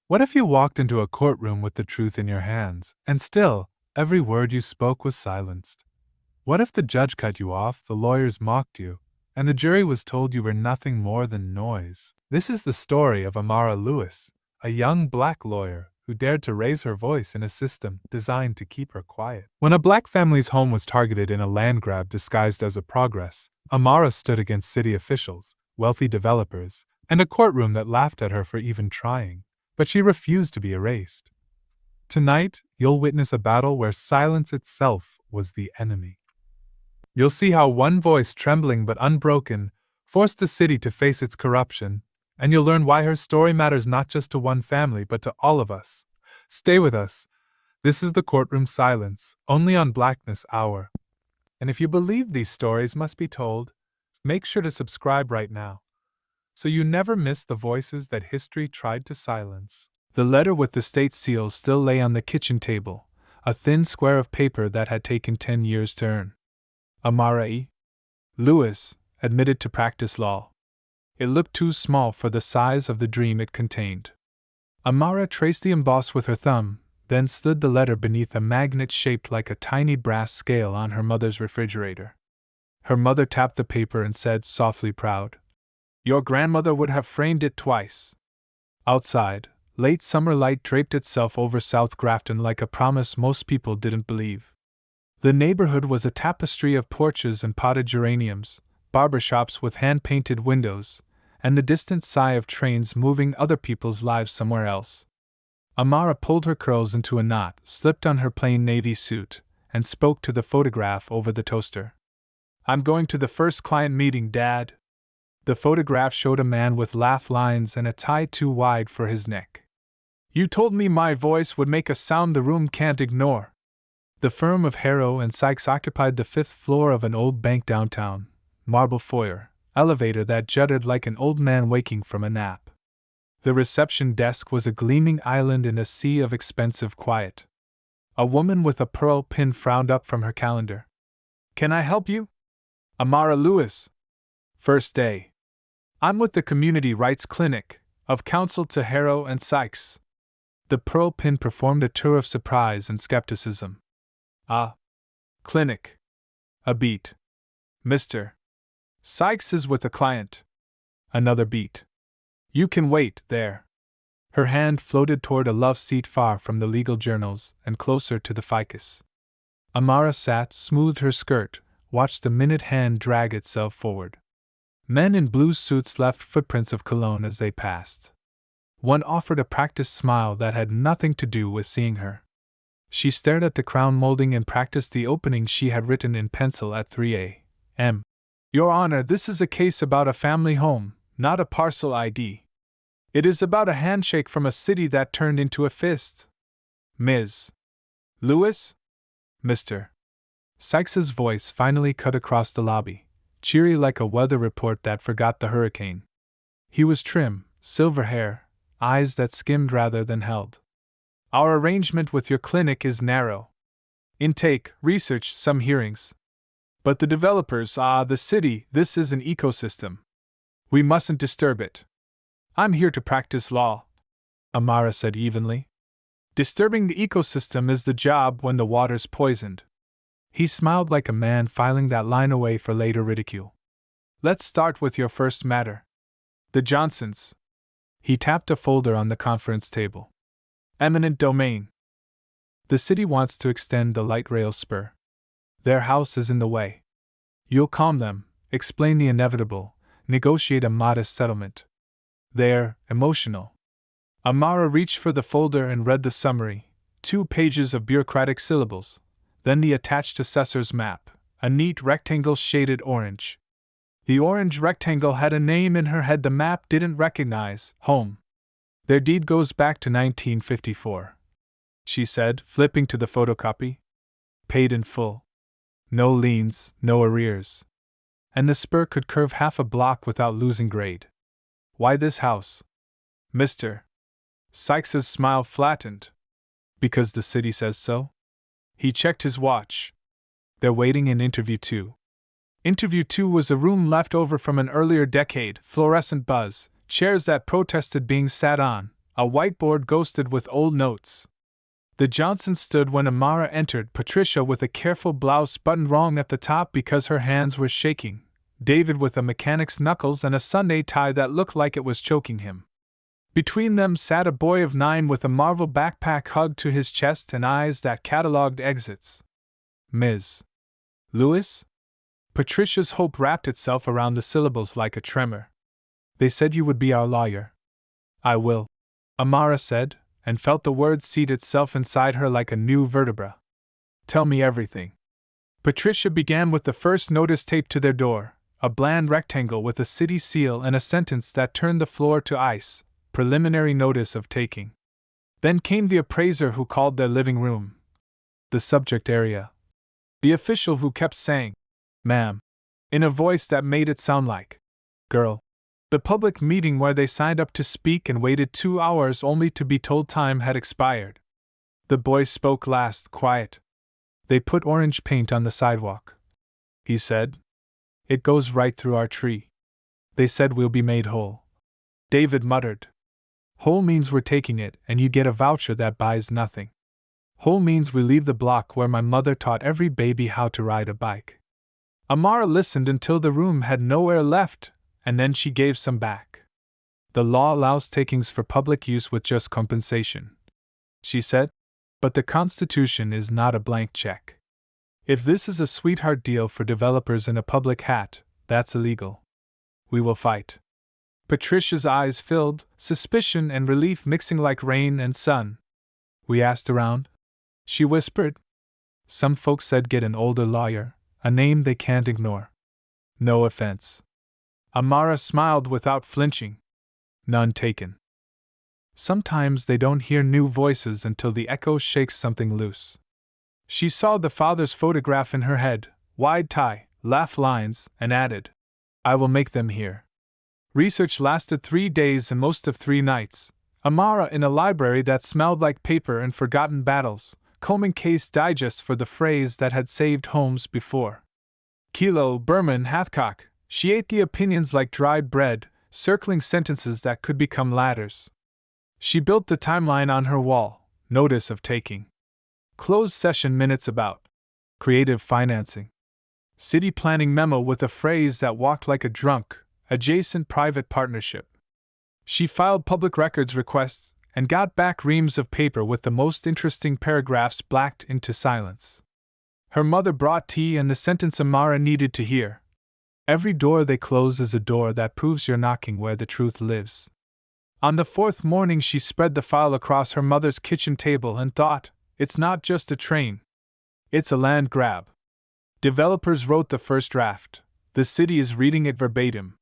What if you walked into a courtroom with the truth in your hands, and still, every word you spoke was silenced? What if the judge cut you off, the lawyers mocked you, and the jury was told you were nothing more than noise? This is the story of Amara Lewis, a young black lawyer who dared to raise her voice in a system designed to keep her quiet. When a black family's home was targeted in a land grab disguised as a progress, Amara stood against city officials, wealthy developers, and a courtroom that laughed at her for even trying. But she refused to be erased. Tonight, you'll witness a battle where silence itself was the enemy. You'll see how one voice, trembling but unbroken, forced the city to face its corruption, and you'll learn why her story matters not just to one family but to all of us. Stay with us. This is the Courtroom Silence, only on Blackness Hour. And if you believe these stories must be told, make sure to subscribe right now, so you never miss the voices that history tried to silence. The letter with the state seal still lay on the kitchen table, a thin square of paper that had taken 10 years to earn. Amara Lewis, admitted to practice law. It looked too small for the size of the dream it contained. Amara traced the emboss with her thumb, then slid the letter beneath a magnet shaped like a tiny brass scale on her mother's refrigerator. Her mother tapped the paper and said softly, proud, "Your grandmother would have framed it twice." Outside, late summer light draped itself over South Grafton like a promise most people didn't believe. The neighborhood was a tapestry of porches and potted geraniums, barbershops with hand-painted windows, and the distant sigh of trains moving other people's lives somewhere else. Amara pulled her curls into a knot, slipped on her plain navy suit, and spoke to the photograph over the toaster. "I'm going to the first client meeting, Dad." The photograph showed a man with laugh lines and a tie too wide for his neck. "You told me my voice would make a sound the room can't ignore." The firm of Harrow and Sykes occupied the 5th floor of an old bank downtown, marble foyer, elevator that jutted like an old man waking from a nap. The reception desk was a gleaming island in a sea of expensive quiet. A woman with a pearl pin frowned up from her calendar. "Can I help you?" "Amara Lewis. First day. I'm with the Community Rights Clinic, of counsel to Harrow and Sykes." The pearl pin performed a tour of surprise and skepticism. "Ah. Clinic. A beat. Mr. Sykes is with a client." Another beat. "You can wait, there." Her hand floated toward a love seat far from the legal journals and closer to the ficus. Amara sat, smoothed her skirt, watched the minute hand drag itself forward. Men in blue suits left footprints of cologne as they passed. One offered a practiced smile that had nothing to do with seeing her. She stared at the crown molding and practiced the opening she had written in pencil at 3 a.m. "Your Honor, this is a case about a family home, not a parcel ID. It is about a handshake from a city that turned into a fist." "Ms. Lewis?" "Mr. Sykes's voice finally cut across the lobby, cheery like a weather report that forgot the hurricane. He was trim, silver hair, eyes that skimmed rather than held. "Our arrangement with your clinic is narrow. Intake, research, some hearings. But the developers, the city, this is an ecosystem. We mustn't disturb it. I'm here to practice law," Amara said evenly. "Disturbing the ecosystem is the job when the water's poisoned." He smiled like a man filing that line away for later ridicule. "Let's start with your first matter. The Johnsons." He tapped a folder on the conference table. "Eminent domain. The city wants to extend the light rail spur. Their house is in the way. You'll calm them, explain the inevitable, negotiate a modest settlement. They're emotional." Amara reached for the folder and read the summary, 2 pages of bureaucratic syllables, then the attached assessor's map, a neat rectangle shaded orange. The orange rectangle had a name in her head the map didn't recognize: home. "Their deed goes back to 1954. She said, flipping to the photocopy. "Paid in full. No liens, no arrears. And the spur could curve half a block without losing grade. Why this house?" Mr. Sykes's smile flattened. "Because the city says so?" He checked his watch. "They're waiting in interview 2. Interview 2 was a room left over from an earlier decade, fluorescent buzz, chairs that protested being sat on, A whiteboard ghosted with old notes. The Johnsons stood when Amara entered, Patricia with a careful blouse buttoned wrong at the top because her hands were shaking, David with a mechanic's knuckles and a Sunday tie that looked like it was choking him. Between them sat a boy of 9 with a Marvel backpack hugged to his chest and eyes that catalogued exits. Ms. Lewis? Patricia's hope wrapped itself around the syllables like a tremor. They said you would be our lawyer. I will, Amara said, and felt the word seat itself inside her like a new vertebra. Tell me everything. Patricia began with the first notice taped to their door, a bland rectangle with a city seal and a sentence that turned the floor to ice, preliminary notice of taking. Then came the appraiser who called their living room the subject area. The official who kept saying, "Ma'am," in a voice that made it sound like, "Girl." The public meeting where they signed up to speak and waited 2 hours only to be told time had expired. The boy spoke last, quiet. They put orange paint on the sidewalk, he said. It goes right through our tree. They said we'll be made whole. David muttered. Whole means we're taking it and you get a voucher that buys nothing. Whole means we leave the block where my mother taught every baby how to ride a bike. Amara listened until the room had no air left, and then she gave some back. The law allows takings for public use with just compensation, she said, but the Constitution is not a blank check. If this is a sweetheart deal for developers in a public hat, that's illegal. We will fight. Patricia's eyes filled, suspicion and relief mixing like rain and sun. We asked around. She whispered. Some folks said get an older lawyer, a name they can't ignore. No offense. Amara smiled without flinching. None taken. Sometimes they don't hear new voices until the echo shakes something loose. She saw the father's photograph in her head, wide tie, laugh lines, and added, I will make them hear. Research lasted 3 days and most of 3 nights. Amara in a library that smelled like paper and forgotten battles, combing case digests for the phrase that had saved homes before. Kilo, Berman, Hathcock. She ate the opinions like dried bread, circling sentences that could become ladders. She built the timeline on her wall, notice of taking. Closed session minutes about creative financing. City planning memo with a phrase that walked like a drunk, adjacent private partnership. She filed public records requests and got back reams of paper with the most interesting paragraphs blacked into silence. Her mother brought tea and the sentence Amara needed to hear. Every door they close is a door that proves you're knocking where the truth lives. On the 4th morning she spread the file across her mother's kitchen table and thought, it's not just a train. It's a land grab. Developers wrote the first draft. The city is reading it verbatim.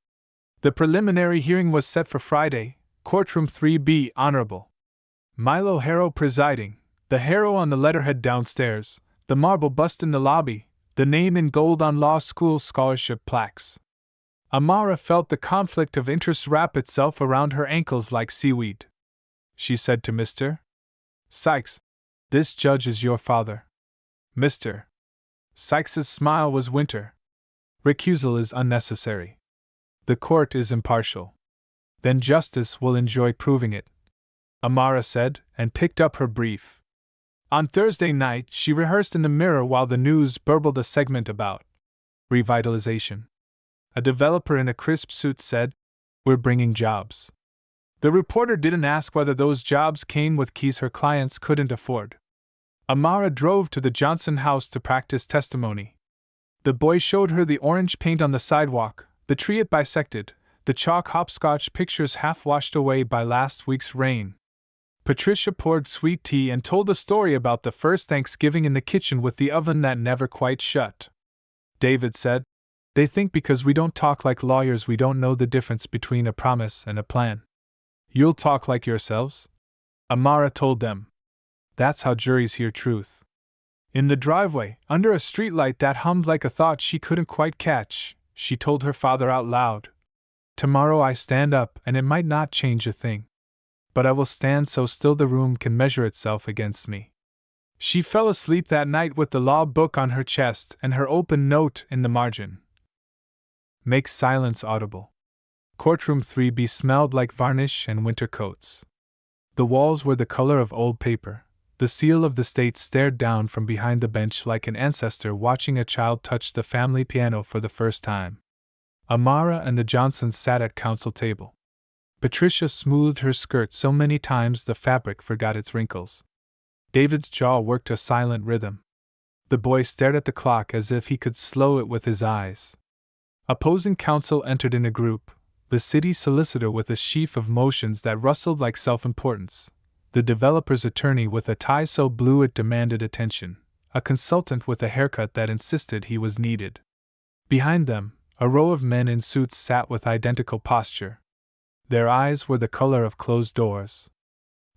The preliminary hearing was set for Friday, Courtroom 3B, Honorable Milo Harrow presiding, the Harrow on the letterhead downstairs, the marble bust in the lobby, the name in gold on law school scholarship plaques. Amara felt the conflict of interest wrap itself around her ankles like seaweed. She said to Mr. Sykes, this judge is your father. Mr. Sykes's smile was winter. Recusal is unnecessary. The court is impartial. Then justice will enjoy proving it, Amara said, and picked up her brief. On Thursday night, she rehearsed in the mirror while the news burbled a segment about revitalization. A developer in a crisp suit said, we're bringing jobs. The reporter didn't ask whether those jobs came with keys her clients couldn't afford. Amara drove to the Johnson house to practice testimony. The boy showed her the orange paint on the sidewalk, the tree it bisected, the chalk hopscotch pictures half washed away by last week's rain. Patricia poured sweet tea and told a story about the first Thanksgiving in the kitchen with the oven that never quite shut. David said, they think because we don't talk like lawyers we don't know the difference between a promise and a plan. You'll talk like yourselves? Amara told them. That's how juries hear truth. In the driveway, under a streetlight that hummed like a thought she couldn't quite catch, she told her father out loud. Tomorrow I stand up and it might not change a thing. But I will stand so still the room can measure itself against me. She fell asleep that night with the law book on her chest and her open note in the margin. Make silence audible. Courtroom 3B smelled like varnish and winter coats. The walls were the color of old paper. The seal of the state stared down from behind the bench like an ancestor watching a child touch the family piano for the first time. Amara and the Johnsons sat at council table. Patricia smoothed her skirt so many times the fabric forgot its wrinkles. David's jaw worked a silent rhythm. The boy stared at the clock as if he could slow it with his eyes. Opposing counsel entered in a group, the city solicitor with a sheaf of motions that rustled like self-importance, the developer's attorney with a tie so blue it demanded attention, a consultant with a haircut that insisted he was needed. Behind them, a row of men in suits sat with identical posture. Their eyes were the color of closed doors.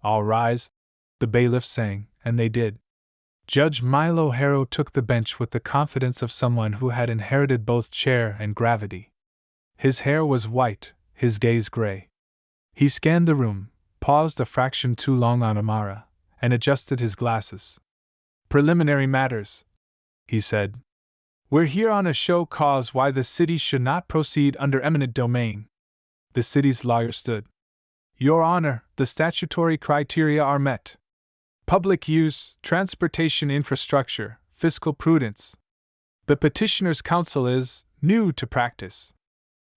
"All rise," the bailiff sang, and they did. Judge Milo Harrow took the bench with the confidence of someone who had inherited both chair and gravity. His hair was white, his gaze gray. He scanned the room, paused a fraction too long on Amara, and adjusted his glasses. "Preliminary matters," he said. "We're here on a show cause why the city should not proceed under eminent domain." The city's lawyer stood. "Your Honor, the statutory criteria are met. Public use, transportation infrastructure, fiscal prudence. The petitioner's counsel is new to practice.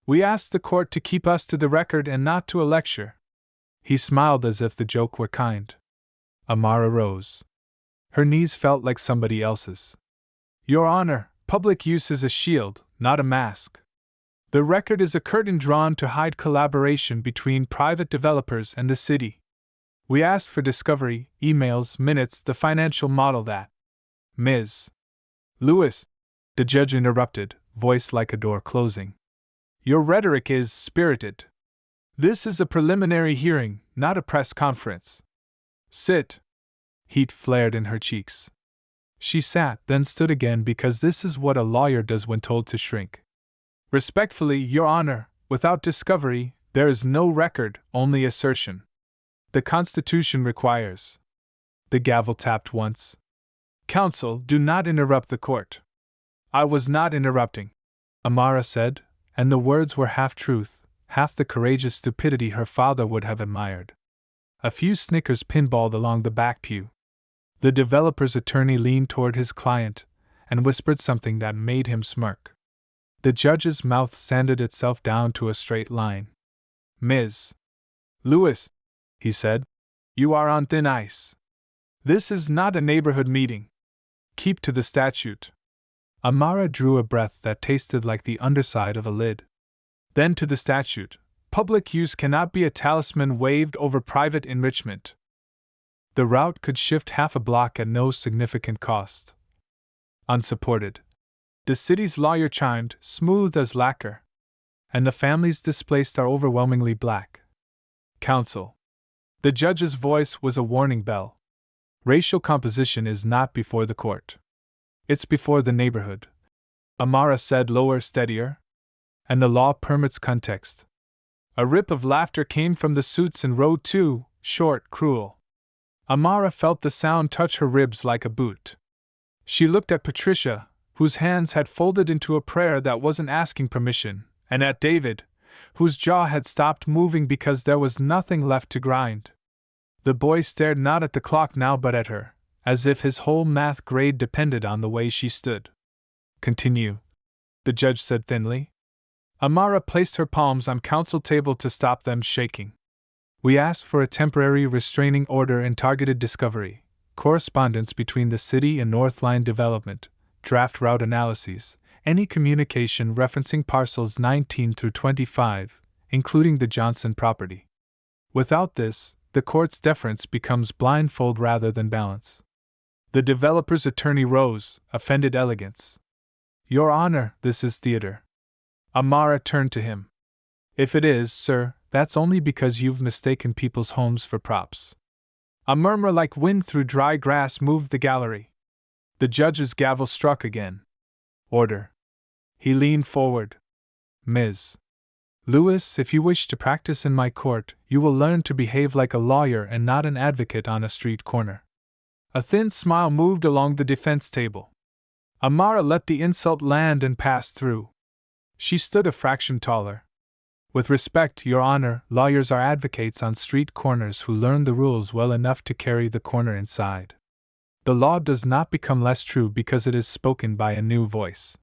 We ask the court to keep us to the record and not to a lecture." He smiled as if the joke were kind. Amara rose. Her knees felt like somebody else's. "Your Honor, public use is a shield, not a mask. The record is a curtain drawn to hide collaboration between private developers and the city. We ask for discovery, emails, minutes, the financial model that—" "Ms. Lewis," the judge interrupted, voice like a door closing. "Your rhetoric is spirited. This is a preliminary hearing, not a press conference. Sit." Heat flared in her cheeks. She sat, then stood again because this is what a lawyer does when told to shrink. "Respectfully, Your Honor, without discovery, there is no record, only assertion. The Constitution requires." The gavel tapped once. "Counsel, do not interrupt the court." "I was not interrupting," Amara said, and the words were half truth, half the courageous stupidity her father would have admired. A few snickers pinballed along the back pew. The developer's attorney leaned toward his client and whispered something that made him smirk. The judge's mouth sanded itself down to a straight line. "Ms. Lewis," he said, "you are on thin ice. This is not a neighborhood meeting. Keep to the statute." Amara drew a breath that tasted like the underside of a lid. Then to the statute. Public use cannot be a talisman waved over private enrichment. The route could shift half a block at no significant cost. Unsupported. The city's lawyer chimed, smooth as lacquer. "And the families displaced are overwhelmingly black." "Counsel." The judge's voice was a warning bell. "Racial composition is not before the court. It's before the neighborhood," Amara said lower, steadier. "And the law permits context." A rip of laughter came from the suits in row 2, short, cruel. Amara felt the sound touch her ribs like a boot. She looked at Patricia, whose hands had folded into a prayer that wasn't asking permission, and at David, whose jaw had stopped moving because there was nothing left to grind. The boy stared not at the clock now but at her, as if his whole math grade depended on the way she stood. "Continue," the judge said thinly. Amara placed her palms on counsel table to stop them shaking. "We asked for a temporary restraining order and targeted discovery, correspondence between the city and Northline Development, draft route analyses, any communication referencing parcels 19 through 25, including the Johnson property. Without this, the court's deference becomes blindfold rather than balance." The developer's attorney rose, offended elegance. "Your Honor, this is theater." Amara turned to him. "If it is, sir, that's only because you've mistaken people's homes for props." A murmur like wind through dry grass moved the gallery. The judge's gavel struck again. "Order." He leaned forward. "Ms. Lewis, if you wish to practice in my court, you will learn to behave like a lawyer and not an advocate on a street corner." A thin smile moved along the defense table. Amara let the insult land and pass through. She stood a fraction taller. With respect, Your Honor, lawyers are advocates on street corners who learn the rules well enough to carry the corner inside. The law does not become less true because it is spoken by a new voice.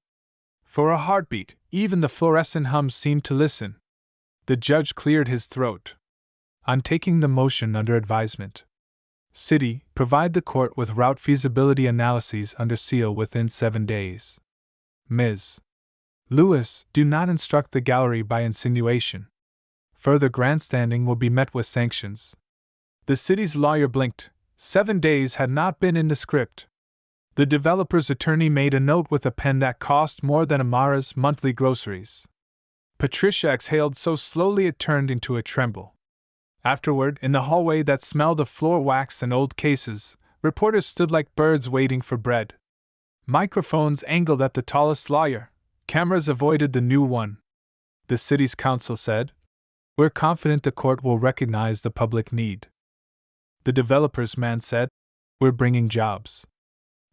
For a heartbeat, even the fluorescent hums seemed to listen. The judge cleared his throat. On taking the motion under advisement. City, provide the court with route feasibility analyses under seal within 7 days. Ms. Lewis, do not instruct the gallery by insinuation. Further grandstanding will be met with sanctions. The city's lawyer blinked. 7 days had not been in the script. The developer's attorney made a note with a pen that cost more than Amara's monthly groceries. Patricia exhaled so slowly it turned into a tremble. Afterward, in the hallway that smelled of floor wax and old cases, reporters stood like birds waiting for bread. Microphones angled at the tallest lawyer. Cameras avoided the new one. The city's counsel said, "We're confident the court will recognize the public need." The developer's man said, "We're bringing jobs."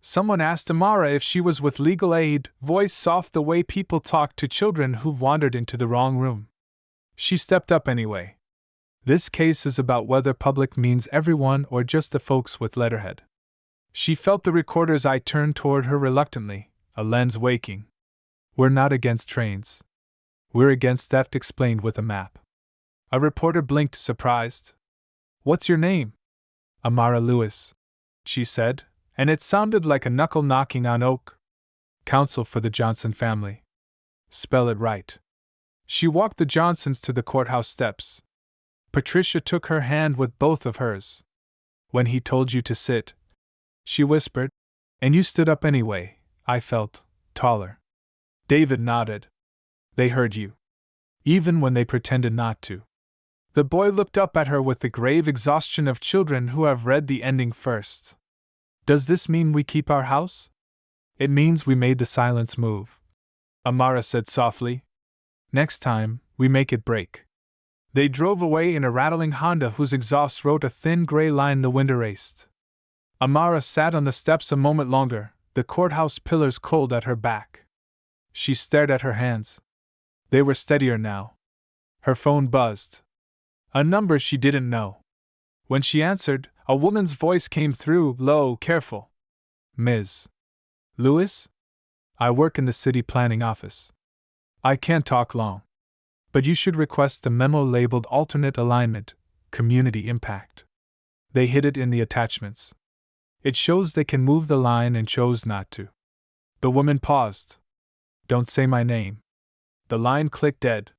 Someone asked Amara if she was with legal aid, voice soft the way people talk to children who've wandered into the wrong room. She stepped up anyway. This case is about whether public means everyone or just the folks with letterhead. She felt the recorder's eye turn toward her reluctantly, a lens waking. "We're not against trains. We're against theft," explained with a map. A reporter blinked, surprised. "What's your name?" "Amara Lewis," she said, and it sounded like a knuckle knocking on oak. "Counsel for the Johnson family." "Spell it right." She walked the Johnsons to the courthouse steps. Patricia took her hand with both of hers. "When he told you to sit," she whispered, "and you stood up anyway, I felt taller." David nodded. "They heard you. Even when they pretended not to." The boy looked up at her with the grave exhaustion of children who have read the ending first. "Does this mean we keep our house?" "It means we made the silence move," Amara said softly. "Next time, we make it break." They drove away in a rattling Honda whose exhaust wrote a thin gray line the wind erased. Amara sat on the steps a moment longer, the courthouse pillars cold at her back. She stared at her hands. They were steadier now. Her phone buzzed. A number she didn't know. When she answered, a woman's voice came through, low, careful. "Ms. Lewis? I work in the city planning office. I can't talk long. But you should request the memo labeled Alternate Alignment, Community Impact. They hid it in the attachments. It shows they can move the line and chose not to." The woman paused. "Don't say my name." The line clicked dead.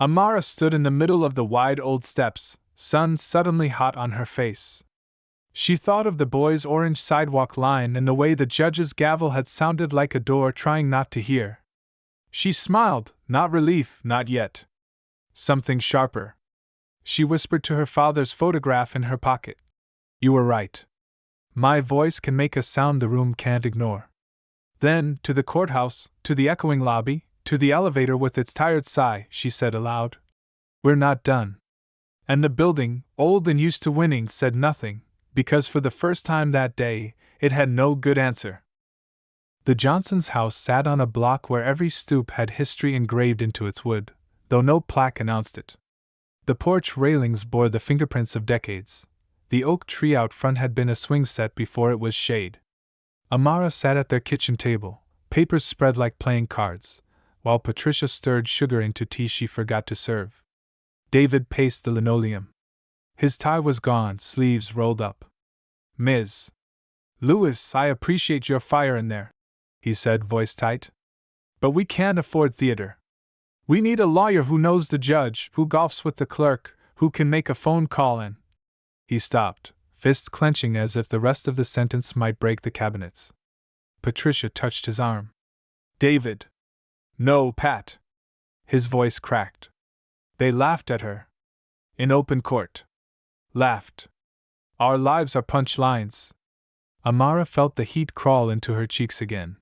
Amara stood in the middle of the wide old steps, sun suddenly hot on her face. She thought of the boy's orange sidewalk line and the way the judge's gavel had sounded like a door trying not to hear. She smiled, not relief, not yet. Something sharper. She whispered to her father's photograph in her pocket. "You were right. My voice can make a sound the room can't ignore." Then, to the courthouse, to the echoing lobby, to the elevator with its tired sigh, she said aloud, "We're not done." And the building, old and used to winning, said nothing, because for the first time that day, it had no good answer. The Johnsons' house sat on a block where every stoop had history engraved into its wood, though no plaque announced it. The porch railings bore the fingerprints of decades. The oak tree out front had been a swing set before it was shade. Amara sat at their kitchen table, papers spread like playing cards, while Patricia stirred sugar into tea she forgot to serve. David paced the linoleum. His tie was gone, sleeves rolled up. "Ms. Lewis, I appreciate your fire in there," he said, voice tight. "But we can't afford theater. We need a lawyer who knows the judge, who golfs with the clerk, who can make a phone call and—" He stopped, fists clenching as if the rest of the sentence might break the cabinets. Patricia touched his arm. "David." "No, Pat." His voice cracked. They laughed at her. In open court. Laughed. Our lives are punch lines. Amara felt the heat crawl into her cheeks again.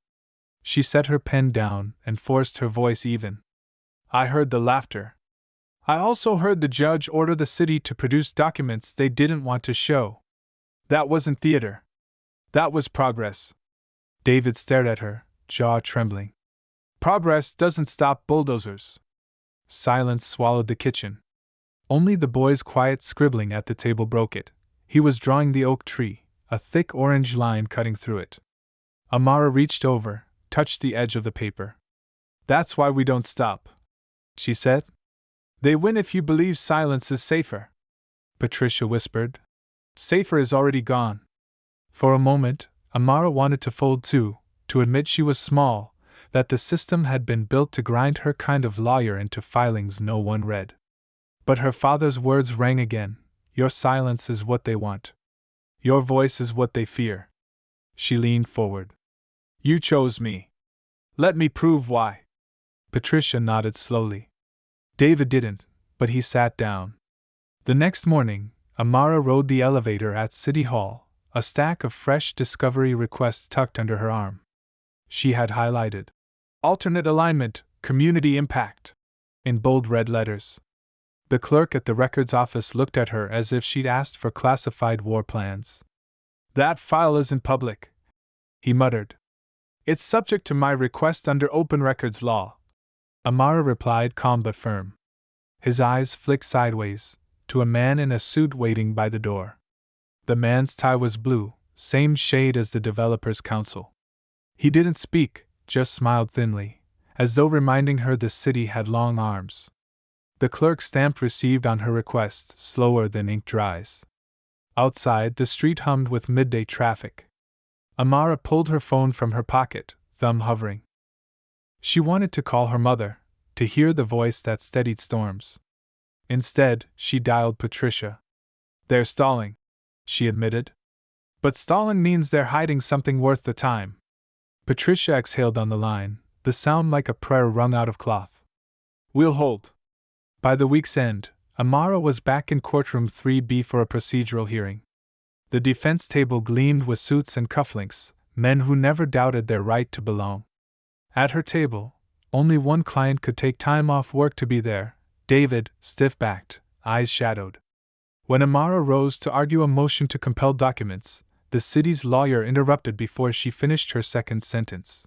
She set her pen down and forced her voice even. "I heard the laughter. I also heard the judge order the city to produce documents they didn't want to show. That wasn't theater. That was progress." David stared at her, jaw trembling. "Progress doesn't stop bulldozers." Silence swallowed the kitchen. Only the boy's quiet scribbling at the table broke it. He was drawing the oak tree, a thick orange line cutting through it. Amara reached over, touched the edge of the paper. "That's why we don't stop," she said. "They win if you believe silence is safer," Patricia whispered. "Safer is already gone." For a moment, Amara wanted to fold too, to admit she was small, that the system had been built to grind her kind of lawyer into filings no one read. But her father's words rang again. "Your silence is what they want. Your voice is what they fear." She leaned forward. "You chose me. Let me prove why." Patricia nodded slowly. David didn't, but he sat down. The next morning, Amara rode the elevator at City Hall, a stack of fresh discovery requests tucked under her arm. She had highlighted "Alternate Alignment, Community Impact" in bold red letters. The clerk at the records office looked at her as if she'd asked for classified war plans. "That file isn't public," he muttered. "It's subject to my request under open records law." Amara replied, calm but firm. His eyes flicked sideways, to a man in a suit waiting by the door. The man's tie was blue, same shade as the developer's counsel. He didn't speak, just smiled thinly, as though reminding her the city had long arms. The clerk stamped received on her request, slower than ink dries. Outside, the street hummed with midday traffic. Amara pulled her phone from her pocket, thumb hovering. She wanted to call her mother, to hear the voice that steadied storms. Instead, she dialed Patricia. "They're stalling," she admitted. "But stalling means they're hiding something worth the time." Patricia exhaled on the line, the sound like a prayer wrung out of cloth. "We'll hold." By the week's end, Amara was back in Courtroom 3B for a procedural hearing. The defense table gleamed with suits and cufflinks, men who never doubted their right to belong. At her table, only one client could take time off work to be there, David, stiff-backed, eyes shadowed. When Amara rose to argue a motion to compel documents, the city's lawyer interrupted before she finished her second sentence.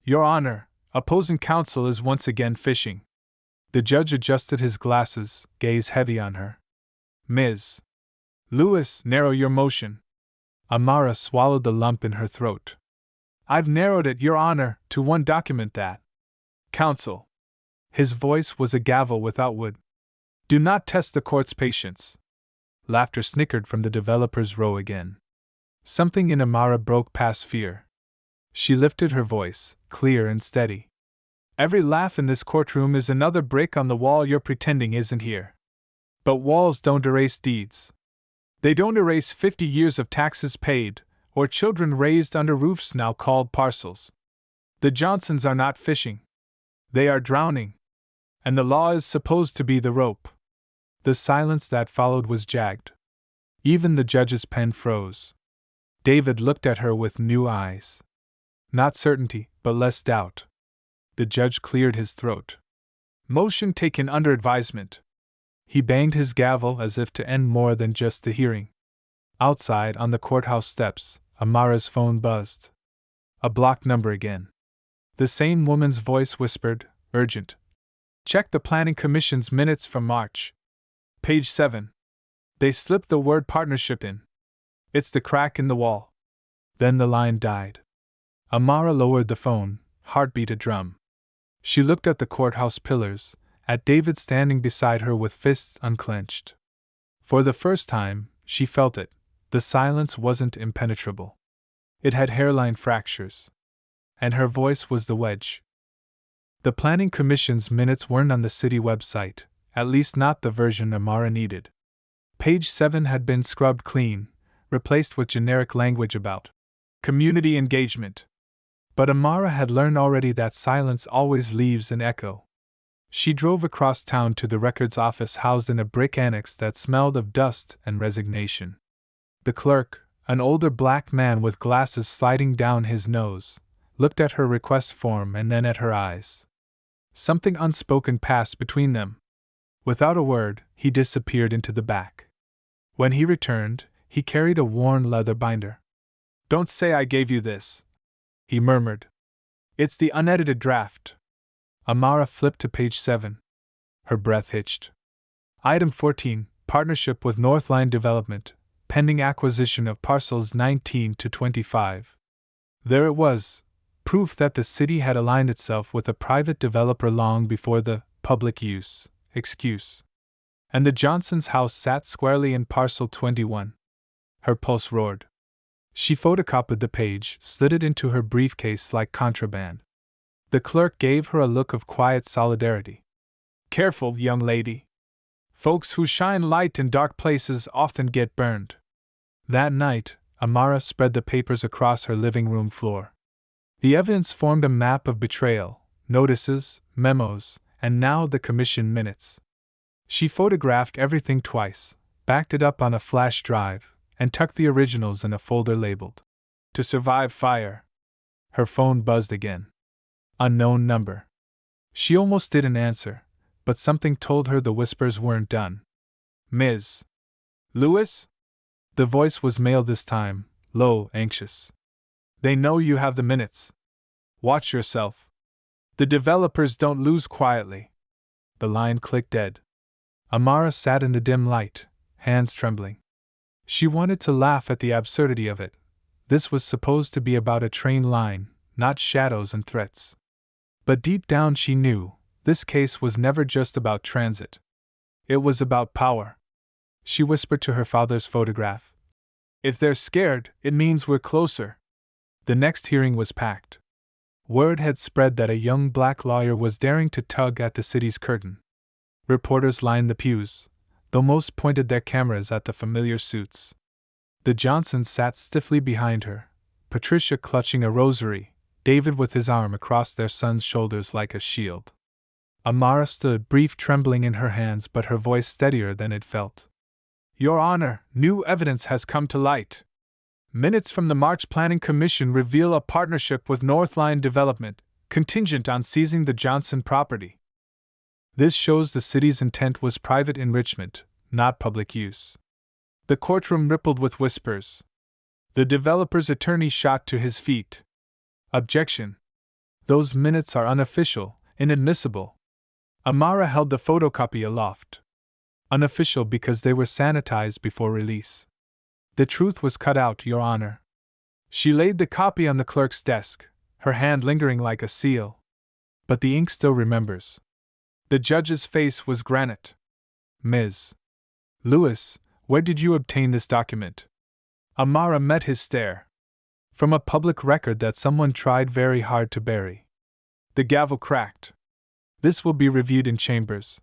"Your Honor, opposing counsel is once again fishing." The judge adjusted his glasses, gaze heavy on her. "Ms. Lewis, narrow your motion." Amara swallowed the lump in her throat. "I've narrowed it, Your Honor, to one document that." "Counsel." His voice was a gavel without wood. "Do not test the court's patience." Laughter snickered from the developer's row again. Something in Amara broke past fear. She lifted her voice, clear and steady. "Every laugh in this courtroom is another brick on the wall you're pretending isn't here. But walls don't erase deeds. They don't erase 50 years of taxes paid, or children raised under roofs now called parcels. The Johnsons are not fishing. They are drowning. And the law is supposed to be the rope." The silence that followed was jagged. Even the judge's pen froze. David looked at her with new eyes. Not certainty, but less doubt. The judge cleared his throat. "Motion taken under advisement." He banged his gavel as if to end more than just the hearing. Outside, on the courthouse steps, Amara's phone buzzed. A blocked number again. The same woman's voice whispered, urgent. "Check the Planning Commission's minutes from March. Page 7. They slipped the word partnership in. It's the crack in the wall." Then the line died. Amara lowered the phone, heartbeat a drum. She looked at the courthouse pillars, at David standing beside her with fists unclenched. For the first time, she felt it. The silence wasn't impenetrable. It had hairline fractures. And her voice was the wedge. The Planning Commission's minutes weren't on the city website, at least not the version Amara needed. Page 7 had been scrubbed clean, replaced with generic language about community engagement. But Amara had learned already that silence always leaves an echo. She drove across town to the records office housed in a brick annex that smelled of dust and resignation. The clerk, an older black man with glasses sliding down his nose, looked at her request form and then at her eyes. Something unspoken passed between them. Without a word, he disappeared into the back. When he returned, he carried a worn leather binder. "Don't say I gave you this," he murmured. "It's the unedited draft." Amara flipped to page 7. Her breath hitched. Item 14, Partnership with Northline Development, pending acquisition of parcels 19 to 25. There it was, proof that the city had aligned itself with a private developer long before the public use excuse. And the Johnsons' house sat squarely in parcel 21. Her pulse roared. She photocopied the page, slid it into her briefcase like contraband. The clerk gave her a look of quiet solidarity. Careful, young lady. Folks who shine light in dark places often get burned. That night, Amara spread the papers across her living room floor. The evidence formed a map of betrayal, notices, memos, and now the commission minutes. She photographed everything twice, backed it up on a flash drive, and tucked the originals in a folder labeled "To Survive Fire." Her phone buzzed again. Unknown number. She almost didn't answer, but something told her the whispers weren't done. Ms. Lewis? The voice was male this time, low, anxious. They know you have the minutes. Watch yourself. The developers don't lose quietly. The line clicked dead. Amara sat in the dim light, hands trembling. She wanted to laugh at the absurdity of it. This was supposed to be about a train line, not shadows and threats. But deep down she knew, this case was never just about transit. It was about power. She whispered to her father's photograph. If they're scared, it means we're closer. The next hearing was packed. Word had spread that a young black lawyer was daring to tug at the city's curtain. Reporters lined the pews, though most pointed their cameras at the familiar suits. The Johnsons sat stiffly behind her, Patricia clutching a rosary, David with his arm across their son's shoulders like a shield. Amara stood, brief trembling in her hands but her voice steadier than it felt. Your Honor, new evidence has come to light. Minutes from the March Planning Commission reveal a partnership with Northline Development, contingent on seizing the Johnson property. This shows the city's intent was private enrichment, not public use. The courtroom rippled with whispers. The developer's attorney shot to his feet. Objection. Those minutes are unofficial, inadmissible. Amara held the photocopy aloft. Unofficial because they were sanitized before release. The truth was cut out, Your Honor. She laid the copy on the clerk's desk, her hand lingering like a seal. But the ink still remembers. The judge's face was granite. Ms. Lewis, where did you obtain this document? Amara met his stare. From a public record that someone tried very hard to bury. The gavel cracked. This will be reviewed in chambers.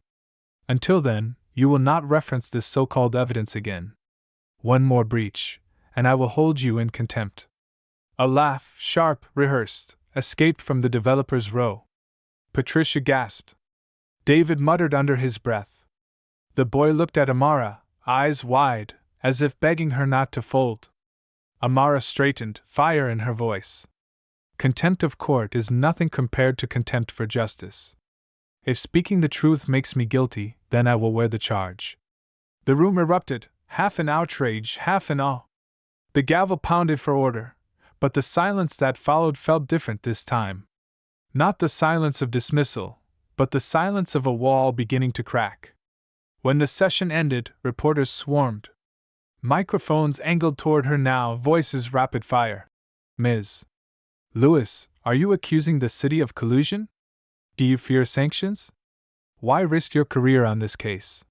Until then, you will not reference this so-called evidence again. One more breach, and I will hold you in contempt. A laugh, sharp, rehearsed, escaped from the developer's row. Patricia gasped. David muttered under his breath. The boy looked at Amara, eyes wide, as if begging her not to fold. Amara straightened, fire in her voice. Contempt of court is nothing compared to contempt for justice. If speaking the truth makes me guilty, then I will wear the charge. The room erupted, half in outrage, half in awe. The gavel pounded for order, but the silence that followed felt different this time. Not the silence of dismissal, but the silence of a wall beginning to crack. When the session ended, reporters swarmed. Microphones angled toward her now, voices rapid fire. Ms. Lewis, are you accusing the city of collusion? Do you fear sanctions? Why risk your career on this case?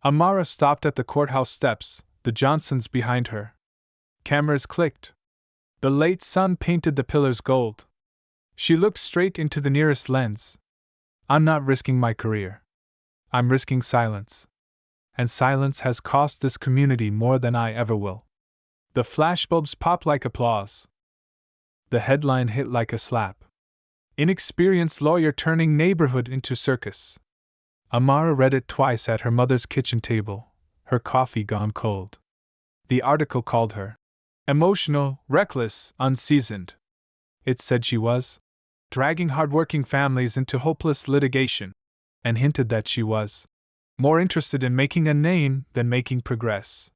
Amara stopped at the courthouse steps, the Johnsons behind her. Cameras clicked. The late sun painted the pillars gold. She looked straight into the nearest lens. I'm not risking my career. I'm risking silence. And silence has cost this community more than I ever will. The flashbulbs popped like applause. The headline hit like a slap. Inexperienced lawyer turning neighborhood into circus. Amara read it twice at her mother's kitchen table, her coffee gone cold. The article called her emotional, reckless, unseasoned. It said she was dragging hardworking families into hopeless litigation, and hinted that she was more interested in making a name than making progress.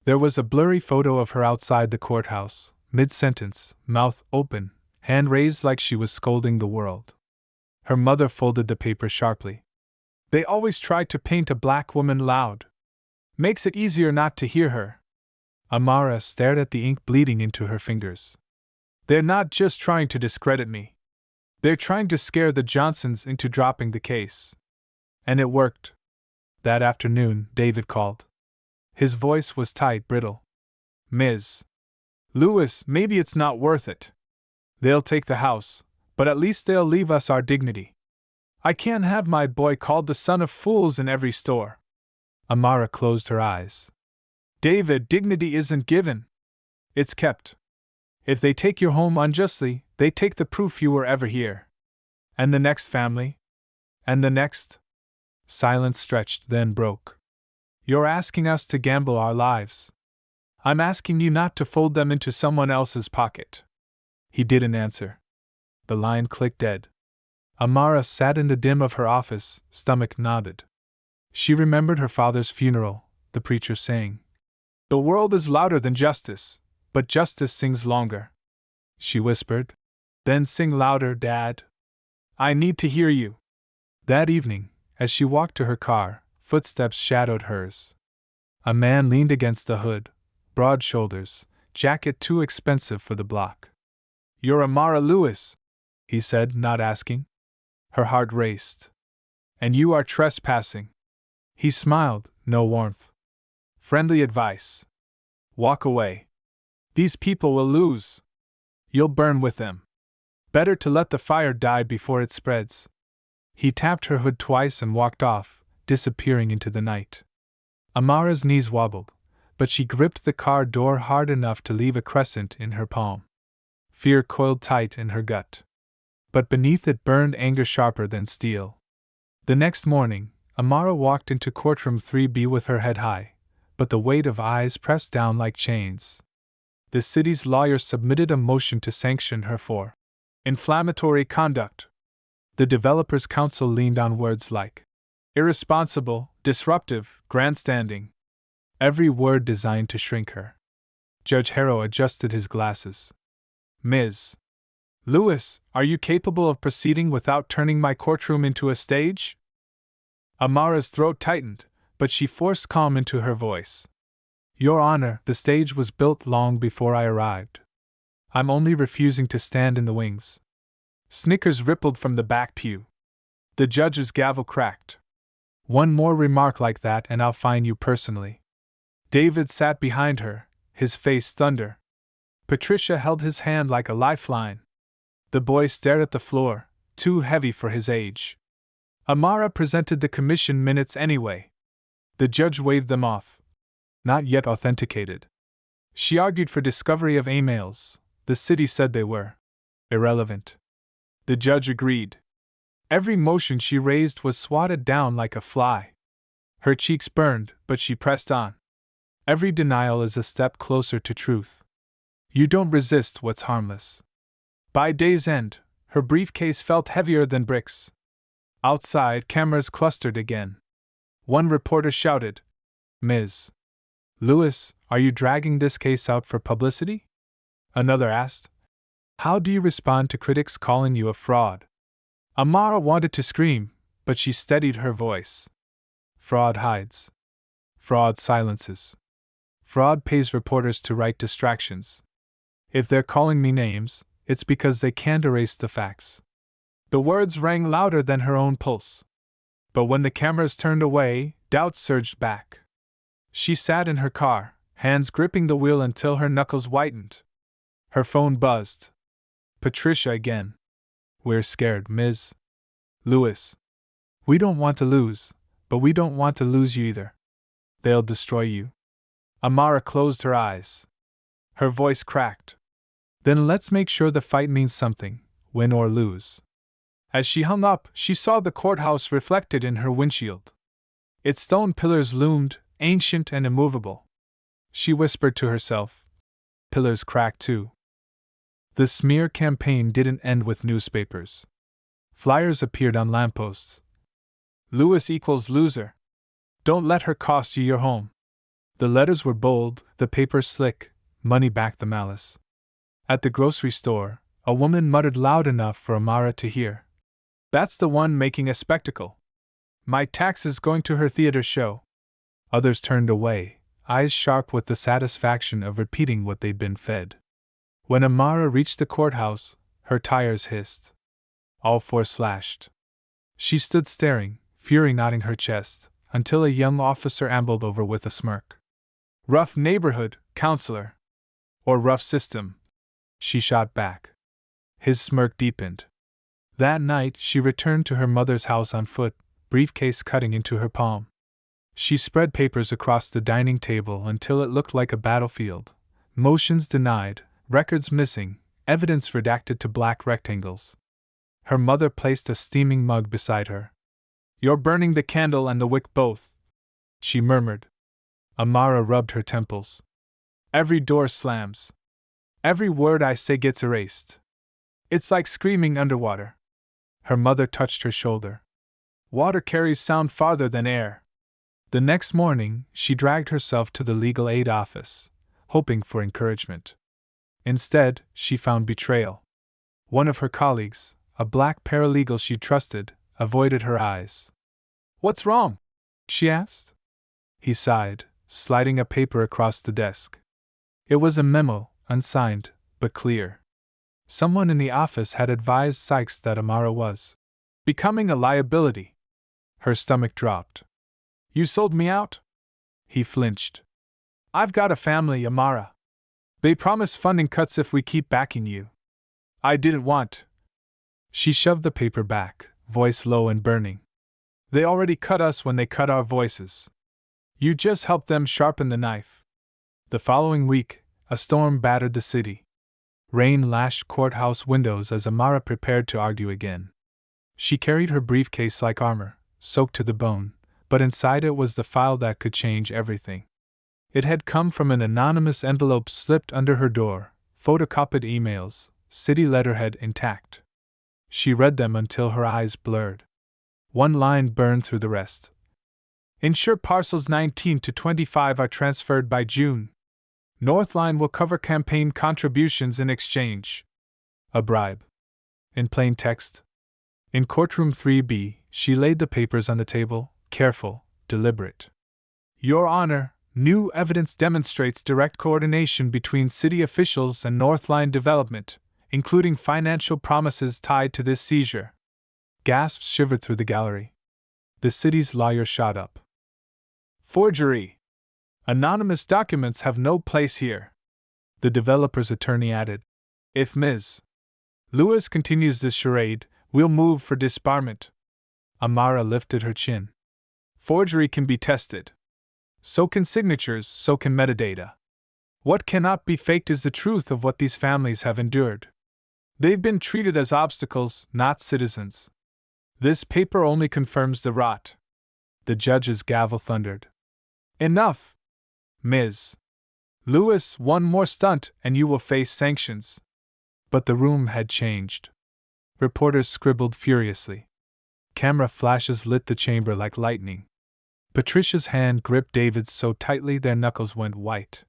There was a blurry photo of her outside the courthouse, mid-sentence, mouth open, hand raised like she was scolding the world. Her mother folded the paper sharply. They always try to paint a black woman loud. Makes it easier not to hear her. Amara stared at the ink bleeding into her fingers. They're not just trying to discredit me. They're trying to scare the Johnsons into dropping the case. And it worked. That afternoon, David called. His voice was tight, brittle. Ms. Lewis, maybe it's not worth it. They'll take the house, but at least they'll leave us our dignity. I can't have my boy called the son of fools in every store. Amara closed her eyes. David, dignity isn't given. It's kept. If they take your home unjustly, they take the proof you were ever here. And the next family? And the next? Silence stretched, then broke. You're asking us to gamble our lives. I'm asking you not to fold them into someone else's pocket. He didn't answer. The line clicked dead. Amara sat in the dim of her office, stomach knotted. She remembered her father's funeral, the preacher saying, "The world is louder than justice, but justice sings longer." She whispered, "Then sing louder, Dad. I need to hear you." That evening, as she walked to her car, footsteps shadowed hers. A man leaned against the hood, broad shoulders, jacket too expensive for the block. "You're Amara Lewis," he said, not asking. Her heart raced. "And you are trespassing." He smiled, no warmth. "Friendly advice. Walk away. These people will lose. You'll burn with them. Better to let the fire die before it spreads." He tapped her hood twice and walked off, disappearing into the night. Amara's knees wobbled, but she gripped the car door hard enough to leave a crescent in her palm. Fear coiled tight in her gut. But beneath it burned anger sharper than steel. The next morning, Amara walked into Courtroom 3B with her head high, but the weight of eyes pressed down like chains. The city's lawyer submitted a motion to sanction her for inflammatory conduct. The developers' council leaned on words like irresponsible, disruptive, grandstanding. Every word designed to shrink her. Judge Harrow adjusted his glasses. "Ms. Lewis, are you capable of proceeding without turning my courtroom into a stage?" Amara's throat tightened, but she forced calm into her voice. "Your Honor, the stage was built long before I arrived. I'm only refusing to stand in the wings." Snickers rippled from the back pew. The judge's gavel cracked. "One more remark like that and I'll fine you personally." David sat behind her, his face thunder. Patricia held his hand like a lifeline. The boy stared at the floor, too heavy for his age. Amara presented the commission minutes anyway. The judge waved them off. Not yet authenticated. She argued for discovery of emails. The city said they were irrelevant. The judge agreed. Every motion she raised was swatted down like a fly. Her cheeks burned, but she pressed on. Every denial is a step closer to truth. You don't resist what's harmless. By day's end, her briefcase felt heavier than bricks. Outside, cameras clustered again. One reporter shouted, "Ms. Lewis, are you dragging this case out for publicity?" Another asked, "How do you respond to critics calling you a fraud?" Amara wanted to scream, but she steadied her voice. Fraud hides. Fraud silences. Fraud pays reporters to write distractions. If they're calling me names, it's because they can't erase the facts. The words rang louder than her own pulse. But when the cameras turned away, doubt surged back. She sat in her car, hands gripping the wheel until her knuckles whitened. Her phone buzzed. Patricia again. "We're scared, Ms. Lewis. We don't want to lose, but we don't want to lose you either. They'll destroy you." Amara closed her eyes. Her voice cracked. "Then let's make sure the fight means something, win or lose." As she hung up, she saw the courthouse reflected in her windshield. Its stone pillars loomed, ancient and immovable. She whispered to herself, "Pillars crack too." The smear campaign didn't end with newspapers. Flyers appeared on lampposts. "Lewis equals loser. Don't let her cost you your home." The letters were bold, the paper slick, money backed the malice. At the grocery store, a woman muttered loud enough for Amara to hear, "That's the one making a spectacle." My taxes going to her theater show. Others turned away, eyes sharp with the satisfaction of repeating what they'd been fed. When Amara reached the courthouse, her tires hissed. All four slashed. She stood staring, fury knotting her chest, until a young officer ambled over with a smirk. Rough neighborhood, counselor. Or rough system, she shot back. His smirk deepened. That night she returned to her mother's house on foot, briefcase cutting into her palm. She spread papers across the dining table until it looked like a battlefield. Motions denied, records missing, evidence redacted to black rectangles. Her mother placed a steaming mug beside her. You're burning the candle and the wick both, she murmured. Amara rubbed her temples. Every door slams. Every word I say gets erased. It's like screaming underwater. Her mother touched her shoulder. Water carries sound farther than air. The next morning, she dragged herself to the legal aid office, hoping for encouragement. Instead, she found betrayal. One of her colleagues, a black paralegal she trusted, avoided her eyes. What's wrong? She asked. He sighed, sliding a paper across the desk. It was a memo, unsigned, but clear. Someone in the office had advised Sykes that Amara was becoming a liability. Her stomach dropped. You sold me out? He flinched. I've got a family, Amara. They promise funding cuts if we keep backing you. I didn't want. She shoved the paper back, voice low and burning. They already cut us when they cut our voices. You just helped them sharpen the knife. The following week, a storm battered the city. Rain lashed courthouse windows as Amara prepared to argue again. She carried her briefcase like armor, soaked to the bone, but inside it was the file that could change everything. It had come from an anonymous envelope slipped under her door, photocopied emails, city letterhead intact. She read them until her eyes blurred. One line burned through the rest. Ensure parcels 19 to 25 are transferred by June. Northline will cover campaign contributions in exchange. A bribe. In plain text. In Courtroom 3B, she laid the papers on the table, careful, deliberate. Your Honor, new evidence demonstrates direct coordination between city officials and Northline development, including financial promises tied to this seizure. Gasps shivered through the gallery. The city's lawyer shot up. Forgery! Anonymous documents have no place here. The developer's attorney added. If Ms. Lewis continues this charade, we'll move for disbarment. Amara lifted her chin. Forgery can be tested. So can signatures, so can metadata. What cannot be faked is the truth of what these families have endured. They've been treated as obstacles, not citizens. This paper only confirms the rot. The judge's gavel thundered. Enough! Ms. Lewis, one more stunt and you will face sanctions. But the room had changed. Reporters scribbled furiously. Camera flashes lit the chamber like lightning. Patricia's hand gripped David's so tightly their knuckles went white.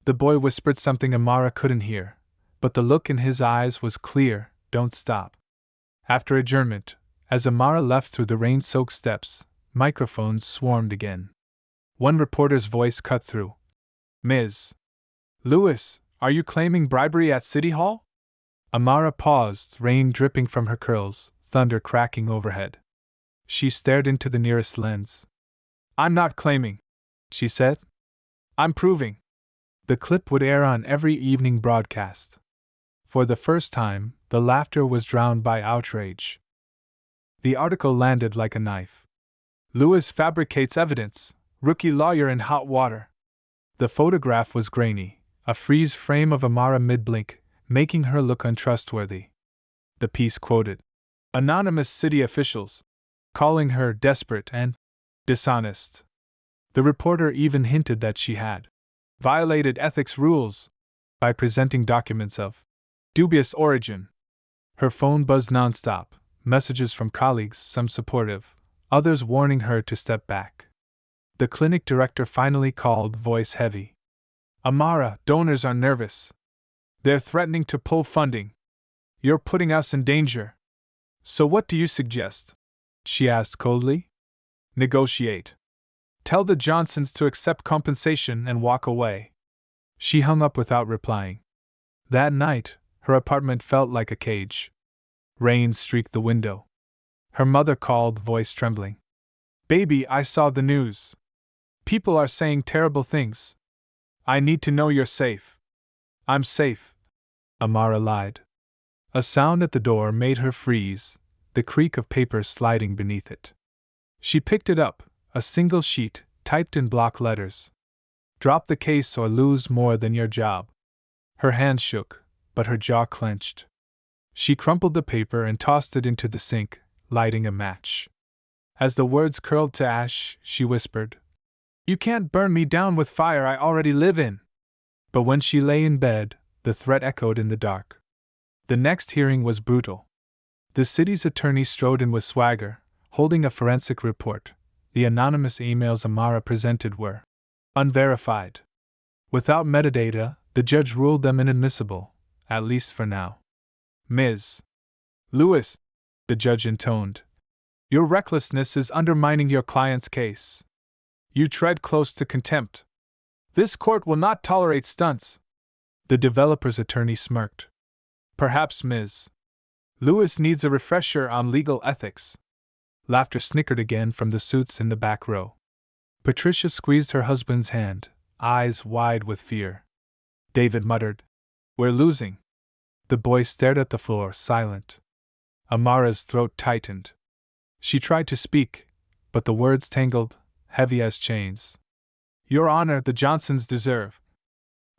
The boy whispered something Amara couldn't hear, but the look in his eyes was clear, don't stop. After adjournment, as Amara left through the rain-soaked steps, microphones swarmed again. One reporter's voice cut through. Ms. Lewis, are you claiming bribery at City Hall? Amara paused, rain dripping from her curls, thunder cracking overhead. She stared into the nearest lens. I'm not claiming, she said. I'm proving. The clip would air on every evening broadcast. For the first time, the laughter was drowned by outrage. The article landed like a knife. Lewis fabricates evidence, rookie lawyer in hot water. The photograph was grainy, a freeze frame of Amara mid-blink, making her look untrustworthy. The piece quoted anonymous city officials, calling her desperate and dishonest. The reporter even hinted that she had violated ethics rules by presenting documents of dubious origin. Her phone buzzed nonstop, messages from colleagues, some supportive, others warning her to step back. The clinic director finally called, voice heavy. Amara, donors are nervous. They're threatening to pull funding. You're putting us in danger. So what do you suggest? She asked coldly. Negotiate. Tell the Johnsons to accept compensation and walk away. She hung up without replying. That night, her apartment felt like a cage. Rain streaked the window. Her mother called, voice trembling. Baby, I saw the news. People are saying terrible things. I need to know you're safe. I'm safe, Amara lied. A sound at the door made her freeze, the creak of paper sliding beneath it. She picked it up, a single sheet, typed in block letters. Drop the case or lose more than your job. Her hands shook, but her jaw clenched. She crumpled the paper and tossed it into the sink, lighting a match. As the words curled to ash, she whispered, You can't burn me down with fire I already live in. But when she lay in bed, the threat echoed in the dark. The next hearing was brutal. The city's attorney strode in with swagger, holding a forensic report. The anonymous emails Amara presented were unverified. Without metadata, the judge ruled them inadmissible, at least for now. Ms. Lewis, the judge intoned, your recklessness is undermining your client's case. You tread close to contempt. This court will not tolerate stunts. The developer's attorney smirked. Perhaps Ms. Lewis needs a refresher on legal ethics. Laughter snickered again from the suits in the back row. Patricia squeezed her husband's hand, eyes wide with fear. David muttered, We're losing. The boy stared at the floor, silent. Amara's throat tightened. She tried to speak, but the words tangled, heavy as chains. Your Honor, the Johnsons deserve.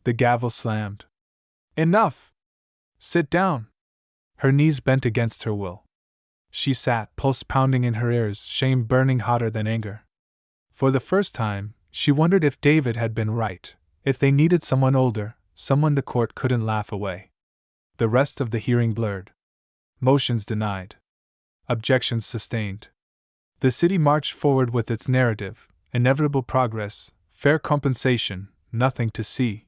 The gavel slammed. Enough! Sit down. Her knees bent against her will. She sat, pulse pounding in her ears, shame burning hotter than anger. For the first time, she wondered if David had been right, if they needed someone older, someone the court couldn't laugh away. The rest of the hearing blurred. Motions denied. Objections sustained. The city marched forward with its narrative, inevitable progress, fair compensation, nothing to see.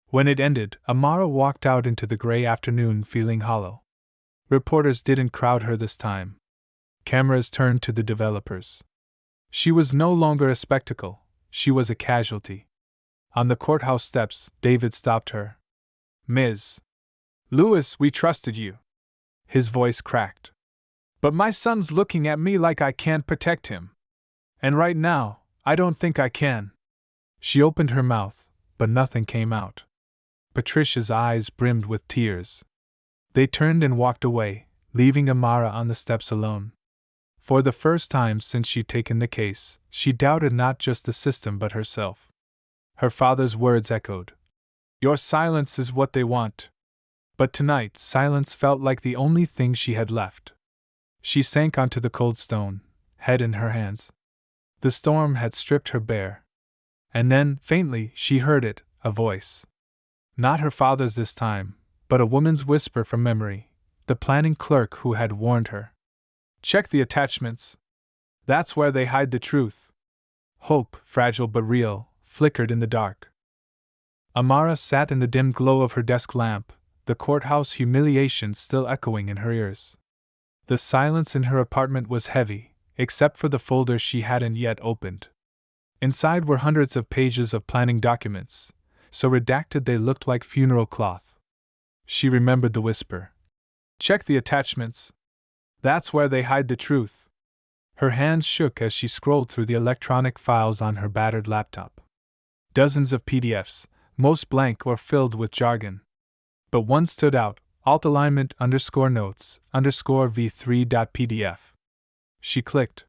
When it ended, Amara walked out into the gray afternoon feeling hollow. Reporters didn't crowd her this time. Cameras turned to the developers. She was no longer a spectacle, she was a casualty. On the courthouse steps, David stopped her. Ms. Lewis, we trusted you. His voice cracked. But my son's looking at me like I can't protect him. And right now, I don't think I can. She opened her mouth, but nothing came out. Patricia's eyes brimmed with tears. They turned and walked away, leaving Amara on the steps alone. For the first time since she'd taken the case, she doubted not just the system but herself. Her father's words echoed. Your silence is what they want. But tonight, silence felt like the only thing she had left. She sank onto the cold stone, head in her hands. The storm had stripped her bare. And then, faintly, she heard it, a voice. Not her father's this time, but a woman's whisper from memory, the planning clerk who had warned her. Check the attachments. That's where they hide the truth. Hope, fragile but real, flickered in the dark. Amara sat in the dim glow of her desk lamp, the courthouse humiliation still echoing in her ears. The silence in her apartment was heavy, except for the folder she hadn't yet opened. Inside were hundreds of pages of planning documents, so redacted they looked like funeral cloth. She remembered the whisper. Check the attachments. That's where they hide the truth. Her hands shook as she scrolled through the electronic files on her battered laptop. Dozens of PDFs, most blank or filled with jargon. But one stood out, alt-alignment _notes _v3.pdf. She clicked.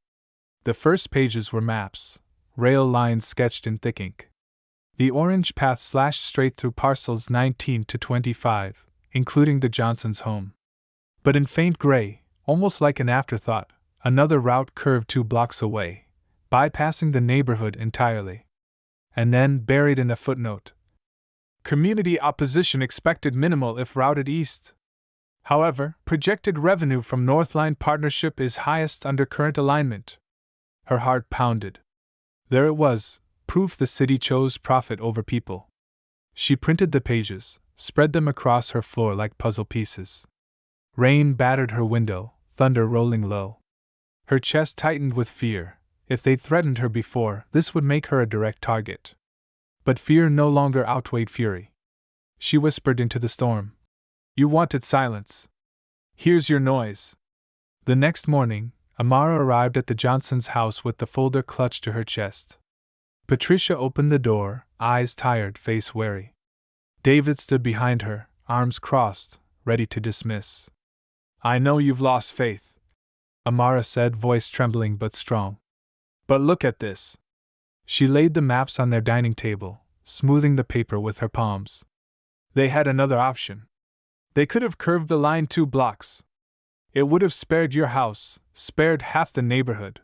The first pages were maps, rail lines sketched in thick ink. The orange path slashed straight through parcels 19 to 25, including the Johnsons' home. But in faint gray, almost like an afterthought, another route curved 2 blocks away, bypassing the neighborhood entirely. And then, buried in a footnote, community opposition expected minimal if routed east. However, projected revenue from Northline Partnership is highest under current alignment. Her heart pounded. There it was, proof the city chose profit over people. She printed the pages, spread them across her floor like puzzle pieces. Rain battered her window, thunder rolling low. Her chest tightened with fear, If they'd threatened her before, this would make her a direct target. But fear no longer outweighed fury. She whispered into the storm. You wanted silence. Here's your noise. The next morning, Amara arrived at the Johnsons' house with the folder clutched to her chest. Patricia opened the door, eyes tired, face wary. David stood behind her, arms crossed, ready to dismiss. I know you've lost faith, Amara said, voice trembling but strong. But look at this. She laid the maps on their dining table, smoothing the paper with her palms. They had another option. They could have curved the line 2 blocks. It would have spared your house, spared half the neighborhood.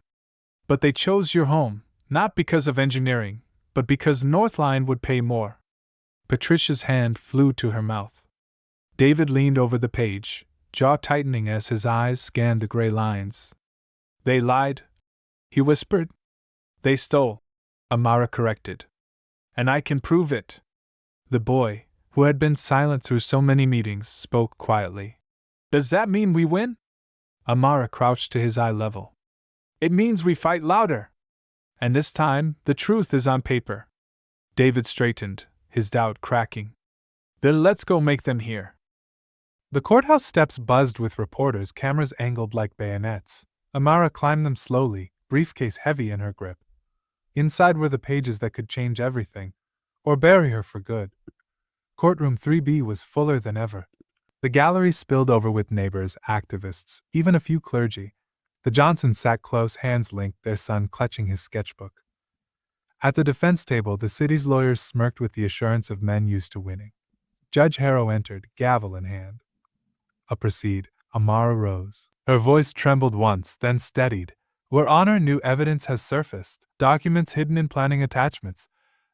But they chose your home, not because of engineering, but because Northline would pay more. Patricia's hand flew to her mouth. David leaned over the page, jaw tightening as his eyes scanned the gray lines. They lied, he whispered. They stole, Amara corrected. And I can prove it. The boy, who had been silent through so many meetings, spoke quietly. Does that mean we win? Amara crouched to his eye level. It means we fight louder. And this time, the truth is on paper. David straightened, his doubt cracking. Then let's go make them hear. The courthouse steps buzzed with reporters, cameras angled like bayonets. Amara climbed them slowly, briefcase heavy in her grip. Inside were the pages that could change everything, or bury her for good. Courtroom 3B was fuller than ever. The gallery spilled over with neighbors, activists, even a few clergy. The Johnsons sat close, hands linked, their son clutching his sketchbook. At the defense table, the city's lawyers smirked with the assurance of men used to winning. Judge Harrow entered, gavel in hand. Proceed. Amara rose. Her voice trembled once, then steadied. Where honor, new evidence has surfaced, documents hidden in planning attachments.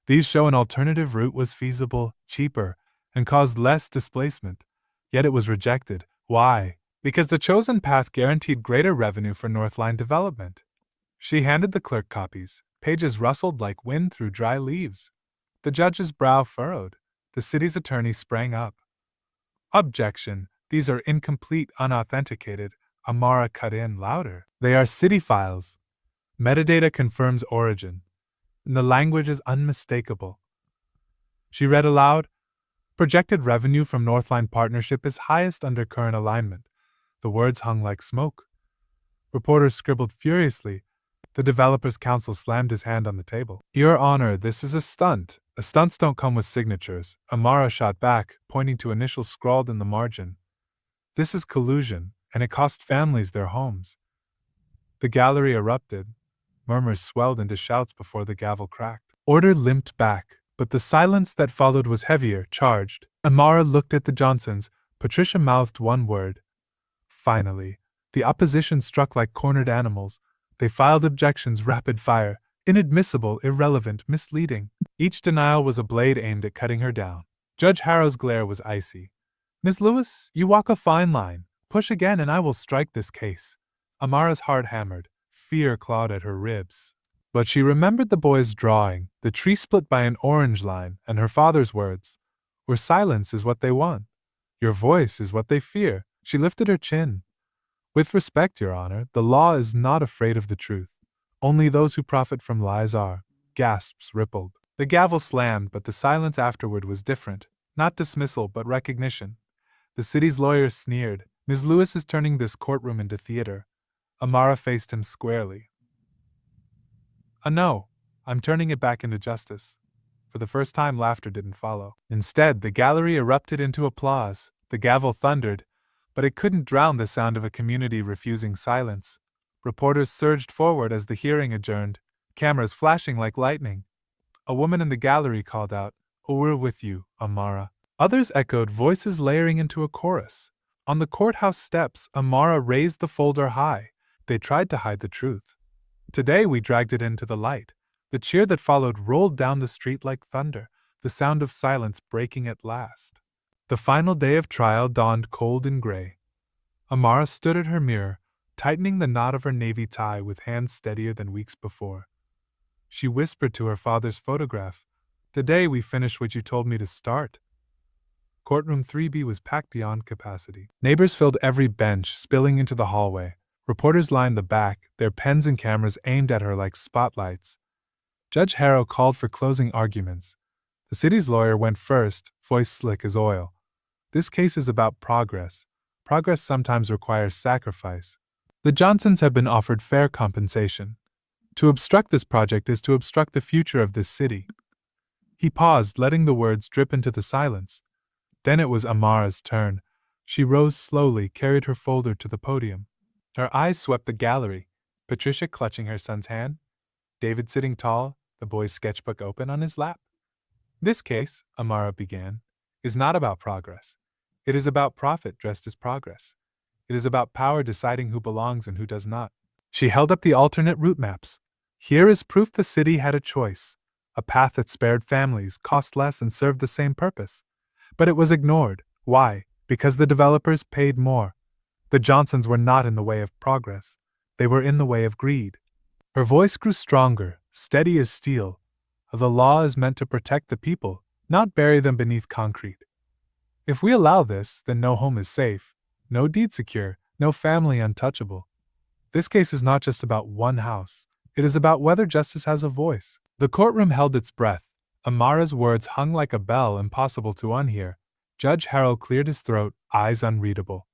These show an alternative route was feasible, cheaper, and caused less displacement. Yet it was rejected. Why? Because the chosen path guaranteed greater revenue for Northline development. She handed the clerk copies. Pages rustled like wind through dry leaves. The judge's brow furrowed. The city's attorney sprang up. Objection. These are incomplete, unauthenticated. Amara cut in louder. They are city files. Metadata confirms origin. The language is unmistakable. She read aloud. Projected revenue from Northline Partnership is highest under current alignment. The words hung like smoke. Reporters scribbled furiously. The developers' counsel slammed his hand on the table. Your Honor, this is a stunt. Stunts don't come with signatures. Amara shot back, pointing to initials scrawled in the margin. This is collusion, and it cost families their homes. The gallery erupted. Murmurs swelled into shouts before the gavel cracked. Order limped back, but the silence that followed was heavier, charged. Amara looked at the Johnsons. Patricia mouthed one word. Finally. The opposition struck like cornered animals. They filed objections rapid fire, inadmissible, irrelevant, misleading. Each denial was a blade aimed at cutting her down. Judge Harrow's glare was icy. Miss Lewis, you walk a fine line. Push again and I will strike this case. Amara's heart hammered. Fear clawed at her ribs. But she remembered the boy's drawing, the tree split by an orange line, and her father's words. Where silence is what they want. Your voice is what they fear. She lifted her chin. With respect, Your Honor, the law is not afraid of the truth. Only those who profit from lies are. Gasps rippled. The gavel slammed, but the silence afterward was different. Not dismissal, but recognition. The city's lawyers sneered. Ms. Lewis is turning this courtroom into theater. Amara faced him squarely. No, I'm turning it back into justice. For the first time, laughter didn't follow. Instead, the gallery erupted into applause. The gavel thundered, but it couldn't drown the sound of a community refusing silence. Reporters surged forward as the hearing adjourned, cameras flashing like lightning. A woman in the gallery called out, "Oh, we're with you, Amara." Others echoed, voices layering into a chorus. On the courthouse steps, Amara raised the folder high. They tried to hide the truth. Today we dragged it into the light. The cheer that followed rolled down the street like thunder, the sound of silence breaking at last. The final day of trial dawned cold and gray. Amara stood at her mirror, tightening the knot of her navy tie with hands steadier than weeks before. She whispered to her father's photograph, "Today we finish what you told me to start." Courtroom 3B was packed beyond capacity. Neighbors filled every bench, spilling into the hallway. Reporters lined the back, their pens and cameras aimed at her like spotlights. Judge Harrow called for closing arguments. The city's lawyer went first, voice slick as oil. This case is about progress. Progress sometimes requires sacrifice. The Johnsons have been offered fair compensation. To obstruct this project is to obstruct the future of this city. He paused, letting the words drip into the silence. Then it was Amara's turn. She rose slowly, carried her folder to the podium. Her eyes swept the gallery, Patricia clutching her son's hand, David sitting tall, the boy's sketchbook open on his lap. This case, Amara began, is not about progress. It is about profit dressed as progress. It is about power deciding who belongs and who does not. She held up the alternate route maps. Here is proof the city had a choice, a path that spared families, cost less, and served the same purpose. But it was ignored. Why? Because the developers paid more. The Johnsons were not in the way of progress. They were in the way of greed. Her voice grew stronger, steady as steel. The law is meant to protect the people, not bury them beneath concrete. If we allow this, then no home is safe, no deed secure, no family untouchable. This case is not just about one house. It is about whether justice has a voice. The courtroom held its breath. Amara's words hung like a bell, impossible to unhear. Judge Harrow cleared his throat, eyes unreadable.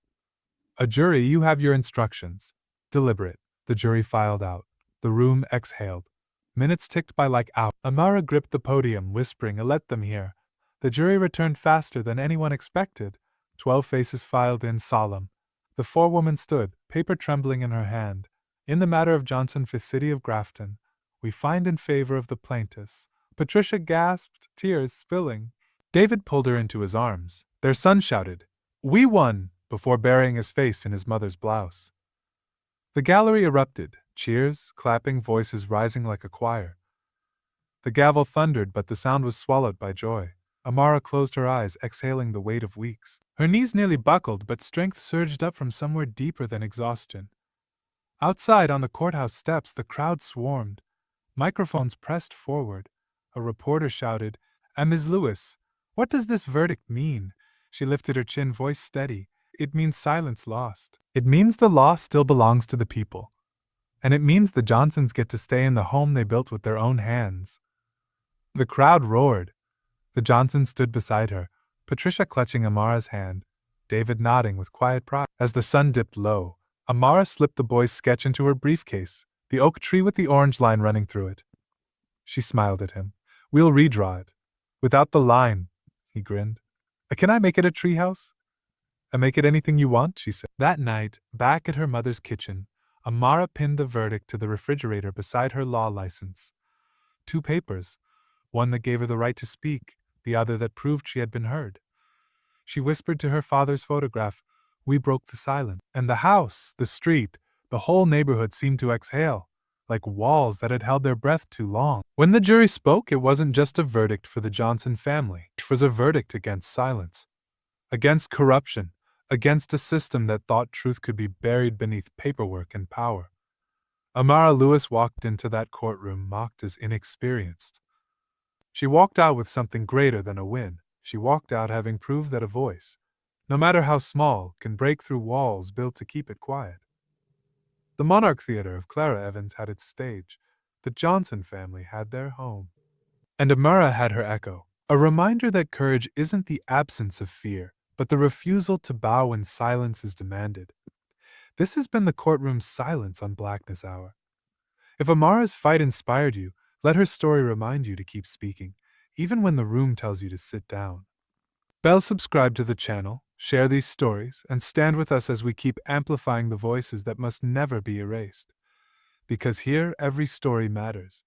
A jury, you have your instructions. Deliberate. The jury filed out. The room exhaled. Minutes ticked by like hours. Amara gripped the podium, whispering, "Let them hear." The jury returned faster than anyone expected. 12 faces filed in, solemn. The forewoman stood, paper trembling in her hand. In the matter of Johnson v. City of Grafton, we find in favor of the plaintiffs. Patricia gasped, tears spilling. David pulled her into his arms. Their son shouted, "We won!" before burying his face in his mother's blouse. The gallery erupted, cheers, clapping, voices rising like a choir. The gavel thundered, but the sound was swallowed by joy. Amara closed her eyes, exhaling the weight of weeks. Her knees nearly buckled, but strength surged up from somewhere deeper than exhaustion. Outside, on the courthouse steps, the crowd swarmed. Microphones pressed forward. A reporter shouted, "And Ms. Lewis, what does this verdict mean?" She lifted her chin, voice steady. "It means silence lost. It means the law still belongs to the people. And it means the Johnsons get to stay in the home they built with their own hands." The crowd roared. The Johnsons stood beside her, Patricia clutching Amara's hand, David nodding with quiet pride. As the sun dipped low, Amara slipped the boy's sketch into her briefcase, the oak tree with the orange line running through it. She smiled at him. "We'll redraw it. Without the line," he grinned. "Can I make it a treehouse?" "Make it anything you want," she said. That night, back at her mother's kitchen, Amara pinned the verdict to the refrigerator beside her law license. 2 papers, one that gave her the right to speak, the other that proved she had been heard. She whispered to her father's photograph, "We broke the silence." And the house, the street, the whole neighborhood seemed to exhale, like walls that had held their breath too long. When the jury spoke, it wasn't just a verdict for the Johnson family. It was a verdict against silence, against corruption, against a system that thought truth could be buried beneath paperwork and power. Amara Lewis walked into that courtroom mocked as inexperienced. She walked out with something greater than a win. She walked out having proved that a voice, no matter how small, can break through walls built to keep it quiet. The Monarch Theater of Clara Evans had its stage. The Johnson family had their home. And Amara had her echo, a reminder that courage isn't the absence of fear, but the refusal to bow when silence is demanded. This has been the Courtroom's silence on Blackness Hour. If Amara's fight inspired you, let her story remind you to keep speaking, even when the room tells you to sit down. Subscribe to the channel, share these stories, and stand with us as we keep amplifying the voices that must never be erased. Because here, every story matters.